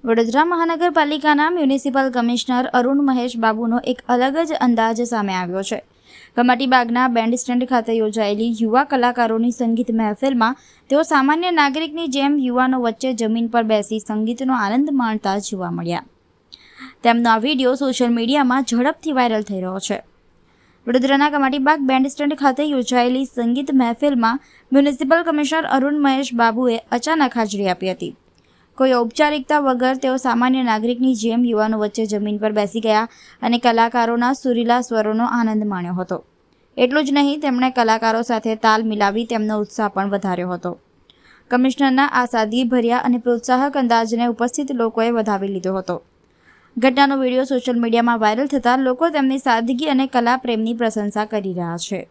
વડોદરા મહાનગરપાલિકાના municipal commissioner Arun Mahesh બાબુનો એક અલગ જ અંદાજ સામે આવ્યો છે। કમાટીબાગના બેન્ડ સ્ટેન્ડ ખાતે યોજાયેલી યુવા કલાકારોની સંગીત મહેફિલમાં તેઓ સામાન્ય નાગરિકની જેમ યુવાનો વચ્ચે જમીન પર બેસી સંગીતનો આનંદ માણતા જોવા મળ્યા। તેમનો આ વિડીયો સોશિયલ મીડિયામાં ઝડપથી વાયરલ થઈ રહ્યો છે। વડોદરાના કમાટીબાગ બેન્ડ સ્ટેન્ડ ખાતે યોજાયેલી સંગીત મહેફિલમાં મ્યુનિસિપલ કમિશનર અરુણ મહેશ બાબુએ અચાનક હાજરી આપી હતી। કોઈ ઔપચારિકતા વગર તેઓ સામાન્ય નાગરિકની જેમ યુવાનો વચ્ચે જમીન પર બેસી ગયા અને કલાકારોના સુરીલા સ્વરોનો આનંદ માણ્યો હતો। એટલું જ નહીં, તેમણે કલાકારો સાથે તાલ મિલાવી તેમનો ઉત્સાહ પણ વધાર્યો હતો। કમિશનરના આ સાદગીભર્યા અને પ્રોત્સાહક અંદાજને ઉપસ્થિત લોકોએ વધાવી લીધો હતો। ઘટનાનો વિડીયો સોશિયલ મીડિયામાં વાયરલ થતાં લોકો તેમની સાદગી અને કલા પ્રેમની પ્રશંસા કરી રહ્યા છે।